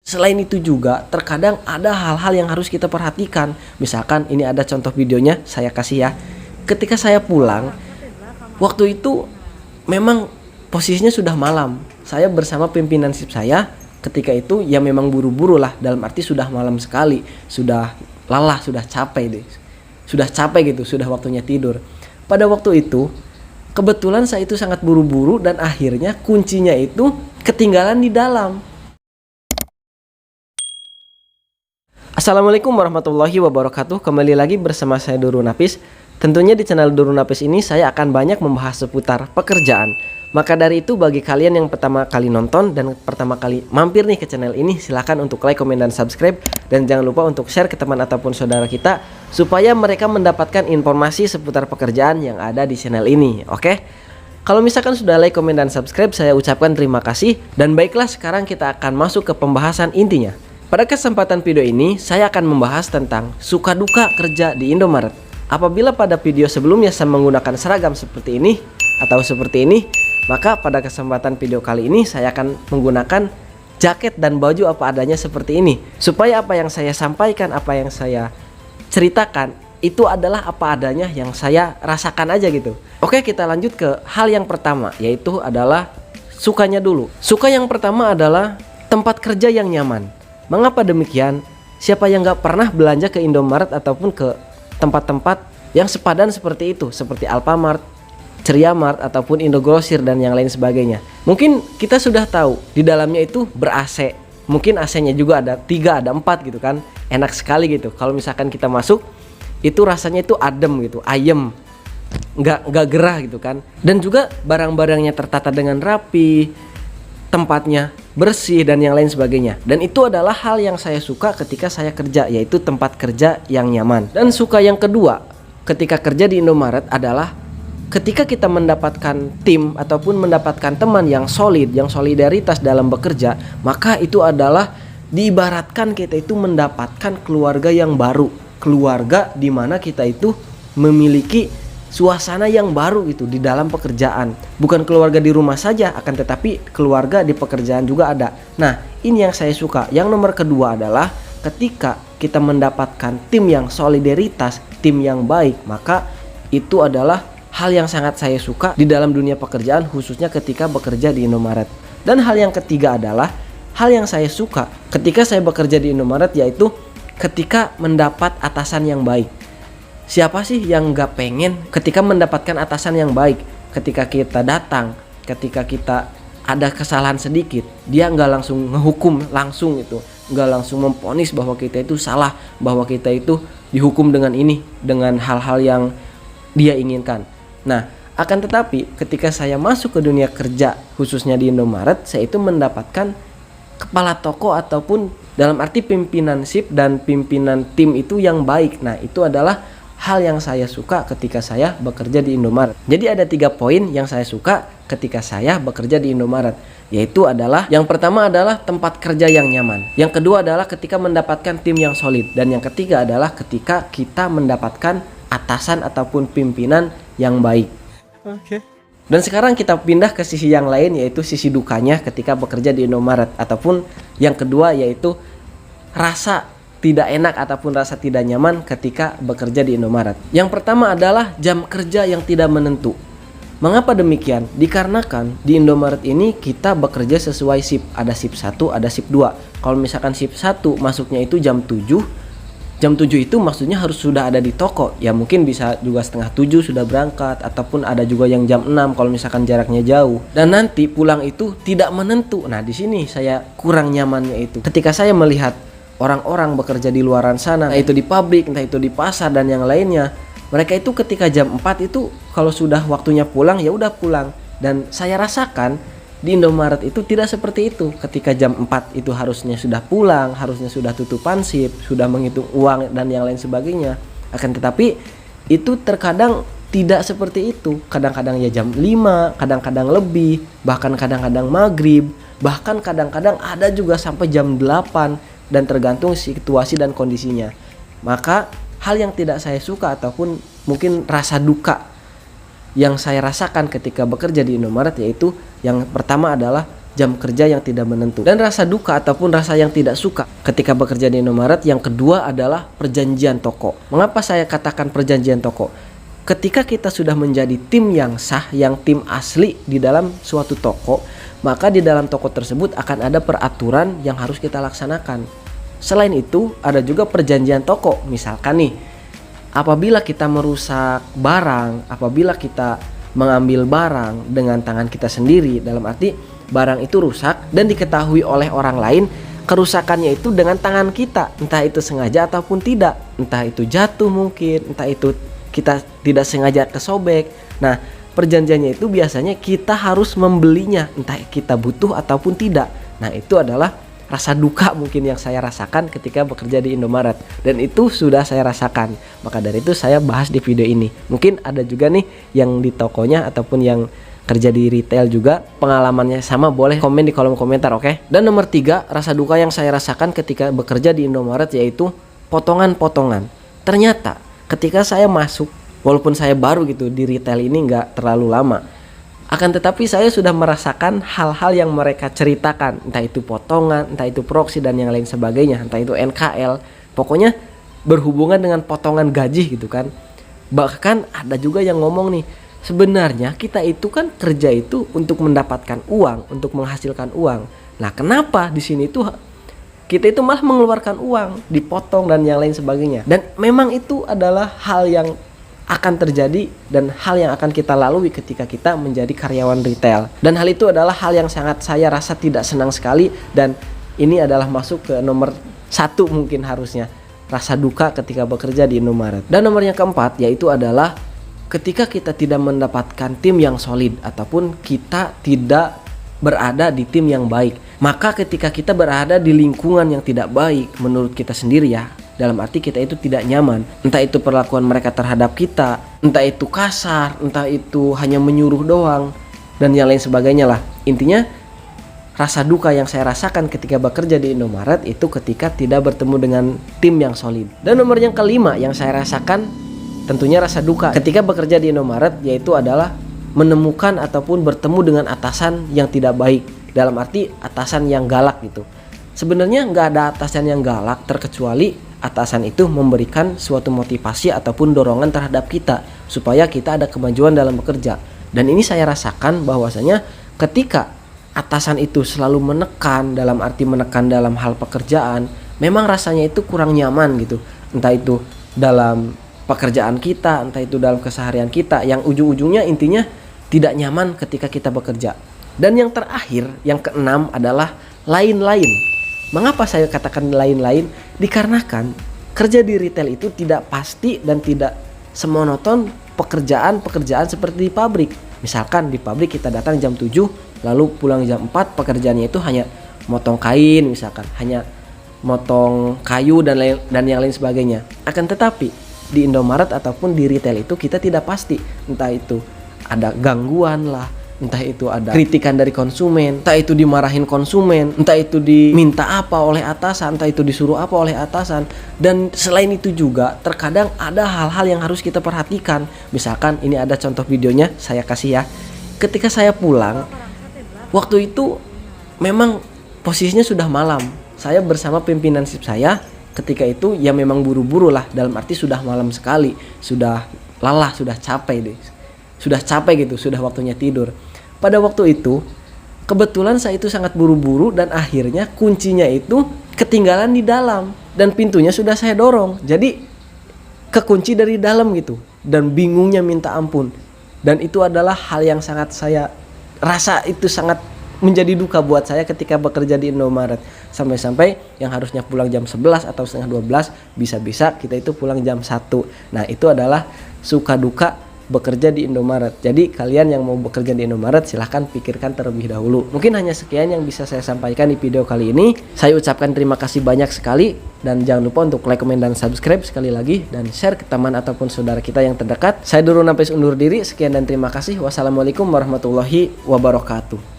Selain itu juga terkadang ada hal-hal yang harus kita perhatikan. Misalkan ini ada contoh videonya saya kasih ya. Ketika saya pulang, waktu itu memang posisinya sudah malam. Saya bersama pimpinan sip saya ketika itu ya memang buru-buru lah, dalam arti sudah malam sekali, sudah lelah, sudah capek deh. Sudah capek gitu, sudah waktunya tidur. Pada waktu itu kebetulan saya itu sangat buru-buru dan akhirnya kuncinya itu ketinggalan di dalam. Assalamualaikum warahmatullahi wabarakatuh. Kembali lagi bersama saya Duru Napis. Tentunya di channel Duru Napis ini saya akan banyak membahas seputar pekerjaan. Maka dari itu bagi kalian yang pertama kali nonton dan pertama kali mampir nih ke channel ini, silakan untuk like, komen, dan subscribe. Dan jangan lupa untuk share ke teman ataupun saudara kita supaya mereka mendapatkan informasi seputar pekerjaan yang ada di channel ini. Oke? Kalau misalkan sudah like, komen, dan subscribe, saya ucapkan terima kasih. Dan baiklah, sekarang kita akan masuk ke pembahasan intinya. Pada kesempatan video ini, saya akan membahas tentang suka duka kerja di Indomaret. Apabila pada video sebelumnya saya menggunakan seragam seperti ini atau seperti ini, maka pada kesempatan video kali ini saya akan menggunakan jaket dan baju apa adanya seperti ini. Supaya apa yang saya sampaikan, apa yang saya ceritakan, itu adalah apa adanya yang saya rasakan aja gitu. Oke, kita lanjut ke hal yang pertama, yaitu adalah sukanya dulu. Suka yang pertama adalah tempat kerja yang nyaman. Mengapa demikian? Siapa yang gak pernah belanja ke Indomaret ataupun ke tempat-tempat yang sepadan seperti itu, seperti Alfamart, Ceriamart, ataupun Indogrosir dan yang lain sebagainya. Mungkin kita sudah tahu di dalamnya itu ber-AC. Mungkin AC-nya juga ada 3, ada 4 gitu kan. Enak sekali gitu. Kalau misalkan kita masuk, itu rasanya itu adem gitu, ayem. Nggak gerah gitu kan. Dan juga barang-barangnya tertata dengan rapi, tempatnya bersih dan yang lain sebagainya. Dan itu adalah hal yang saya suka ketika saya kerja, yaitu tempat kerja yang nyaman. Dan suka yang kedua ketika kerja di Indomaret adalah ketika kita mendapatkan tim ataupun mendapatkan teman yang solid, yang solidaritas dalam bekerja, maka itu adalah diibaratkan kita itu mendapatkan keluarga yang baru, keluarga di mana kita itu memiliki suasana yang baru itu di dalam pekerjaan. Bukan keluarga di rumah saja, akan tetapi keluarga di pekerjaan juga ada. Nah, ini yang saya suka. Yang nomor kedua adalah ketika kita mendapatkan tim yang solidaritas, tim yang baik, maka itu adalah hal yang sangat saya suka di dalam dunia pekerjaan, khususnya ketika bekerja di Indomaret. Dan hal yang ketiga adalah hal yang saya suka ketika saya bekerja di Indomaret, yaitu ketika mendapat atasan yang baik. Siapa sih yang gak pengen ketika mendapatkan atasan yang baik? Ketika kita datang, ketika kita ada kesalahan sedikit, dia gak langsung ngehukum langsung itu, gak langsung memvonis bahwa kita itu salah, bahwa kita itu dihukum dengan ini, dengan hal-hal yang dia inginkan. Nah, akan tetapi ketika saya masuk ke dunia kerja, khususnya di Indomaret, saya itu mendapatkan kepala toko ataupun dalam arti pimpinan sip dan pimpinan tim itu yang baik. Nah, itu adalah hal yang saya suka ketika saya bekerja di Indomaret. Jadi ada 3 poin yang saya suka ketika saya bekerja di Indomaret, yaitu adalah yang pertama adalah tempat kerja yang nyaman, yang kedua adalah ketika mendapatkan tim yang solid, dan yang ketiga adalah ketika kita mendapatkan atasan ataupun pimpinan yang baik. Oke. Dan sekarang kita pindah ke sisi yang lain, yaitu sisi dukanya ketika bekerja di Indomaret, ataupun yang kedua yaitu rasa tidak enak ataupun rasa tidak nyaman ketika bekerja di Indomaret. Yang pertama adalah jam kerja yang tidak menentu. Mengapa demikian? Dikarenakan di Indomaret ini kita bekerja sesuai shift. Ada shift 1, ada shift 2. Kalau misalkan shift 1 masuknya itu jam 7. Jam 7 itu maksudnya harus sudah ada di toko. Ya mungkin bisa juga setengah 7 sudah berangkat, ataupun ada juga yang jam 6 kalau misalkan jaraknya jauh. Dan nanti pulang itu tidak menentu. Nah, di sini saya kurang nyamannya itu. Ketika saya melihat orang-orang bekerja di luaran sana, entah itu di pabrik, entah itu di pasar dan yang lainnya, mereka itu ketika jam 4 itu kalau sudah waktunya pulang ya udah pulang. Dan saya rasakan di Indomaret itu tidak seperti itu. Ketika jam 4 itu harusnya sudah pulang, harusnya sudah tutupan shift, sudah menghitung uang dan yang lain sebagainya. Akan tetapi itu terkadang tidak seperti itu. Kadang-kadang ya jam 5, kadang-kadang lebih, bahkan kadang-kadang maghrib, bahkan kadang-kadang ada juga sampai jam 8. Dan tergantung situasi dan kondisinya. Maka hal yang tidak saya suka ataupun mungkin rasa duka yang saya rasakan ketika bekerja di Indomaret, yaitu yang pertama adalah jam kerja yang tidak menentu. Dan rasa duka ataupun rasa yang tidak suka ketika bekerja di Indomaret yang kedua adalah perjanjian toko. Mengapa saya katakan perjanjian toko? Ketika kita sudah menjadi tim yang sah, yang tim asli di dalam suatu toko, maka di dalam toko tersebut akan ada peraturan yang harus kita laksanakan. Selain itu, ada juga perjanjian toko. Misalkan nih, apabila kita merusak barang, apabila kita mengambil barang dengan tangan kita sendiri, dalam arti barang itu rusak dan diketahui oleh orang lain, kerusakannya itu dengan tangan kita, entah itu sengaja ataupun tidak, entah itu jatuh mungkin, entah itu kita tidak sengaja kesobek. Nah, perjanjiannya itu biasanya kita harus membelinya, entah kita butuh ataupun tidak. Nah, itu adalah rasa duka mungkin yang saya rasakan ketika bekerja di Indomaret, dan itu sudah saya rasakan. Maka dari itu saya bahas di video ini. Mungkin ada juga nih yang di tokonya ataupun yang kerja di retail juga pengalamannya sama, boleh komen di kolom komentar, oke? Dan nomor 3, rasa duka yang saya rasakan ketika bekerja di Indomaret yaitu potongan-potongan. Ternyata ketika saya masuk, walaupun saya baru gitu di retail ini nggak terlalu lama, akan tetapi saya sudah merasakan hal-hal yang mereka ceritakan, entah itu potongan, entah itu proksi dan yang lain sebagainya, entah itu NKL, pokoknya berhubungan dengan potongan gaji gitu kan. Bahkan ada juga yang ngomong nih, sebenarnya kita itu kan kerja itu untuk mendapatkan uang, untuk menghasilkan uang. Nah, kenapa di sini tuh kita itu malah mengeluarkan uang, dipotong dan yang lain sebagainya. Dan memang itu adalah hal yang akan terjadi dan hal yang akan kita lalui ketika kita menjadi karyawan retail. Dan hal itu adalah hal yang sangat saya rasa tidak senang sekali, dan ini adalah masuk ke nomor 1 mungkin harusnya, rasa duka ketika bekerja di Indomaret. Dan nomor yang keempat yaitu adalah ketika kita tidak mendapatkan tim yang solid ataupun kita tidak berada di tim yang baik. Maka ketika kita berada di lingkungan yang tidak baik menurut kita sendiri ya, dalam arti kita itu tidak nyaman, entah itu perlakuan mereka terhadap kita, entah itu kasar, entah itu hanya menyuruh doang, dan yang lain sebagainya lah. Intinya rasa duka yang saya rasakan ketika bekerja di Indomaret itu ketika tidak bertemu dengan tim yang solid. Dan nomor yang kelima yang saya rasakan tentunya rasa duka ketika bekerja di Indomaret yaitu adalah menemukan ataupun bertemu dengan atasan yang tidak baik, dalam arti atasan yang galak gitu. Sebenarnya nggak ada atasan yang galak terkecuali atasan itu memberikan suatu motivasi ataupun dorongan terhadap kita supaya kita ada kemajuan dalam bekerja. Dan ini saya rasakan bahwasanya ketika atasan itu selalu menekan, dalam arti menekan dalam hal pekerjaan, memang rasanya itu kurang nyaman gitu. Entah itu dalam pekerjaan kita, entah itu dalam keseharian kita, yang ujung-ujungnya intinya tidak nyaman ketika kita bekerja. Dan yang terakhir, yang keenam adalah lain-lain. Mengapa saya katakan lain-lain? Dikarenakan kerja di retail itu tidak pasti dan tidak semonoton pekerjaan seperti di pabrik. Misalkan di pabrik kita datang jam 7 lalu pulang jam 4, pekerjaannya itu hanya motong kain misalkan, hanya motong kayu dan yang lain sebagainya. Akan tetapi di Indomaret ataupun di retail itu kita tidak pasti, entah itu ada gangguan lah, entah itu ada kritikan dari konsumen, entah itu dimarahin konsumen, entah itu diminta apa oleh atasan, entah itu disuruh apa oleh atasan. Dan selain itu juga terkadang ada hal-hal yang harus kita perhatikan. Misalkan ini ada contoh videonya saya kasih ya. Ketika saya pulang, waktu itu memang posisinya sudah malam. Saya bersama pimpinan shift saya ketika itu ya memang buru-buru lah, dalam arti sudah malam sekali, sudah lelah, sudah capek deh. Sudah capek gitu, sudah waktunya tidur. Pada waktu itu kebetulan saya itu sangat buru-buru dan akhirnya kuncinya itu ketinggalan di dalam dan pintunya sudah saya dorong. Jadi kekunci dari dalam gitu, dan bingungnya minta ampun. Dan itu adalah hal yang sangat saya rasa itu sangat menjadi duka buat saya ketika bekerja di Indomaret. Sampai-sampai yang harusnya pulang jam 11 atau setengah 12 bisa-bisa kita itu pulang jam 1. Nah, itu adalah suka duka bekerja di Indomaret. Jadi kalian yang mau bekerja di Indomaret silahkan pikirkan terlebih dahulu. Mungkin hanya sekian yang bisa saya sampaikan di video kali ini. Saya ucapkan terima kasih banyak sekali, dan jangan lupa untuk like, komen, dan subscribe sekali lagi, dan share ke teman ataupun saudara kita yang terdekat. Saya Durun Napis undur diri. Sekian dan terima kasih. Wassalamualaikum warahmatullahi wabarakatuh.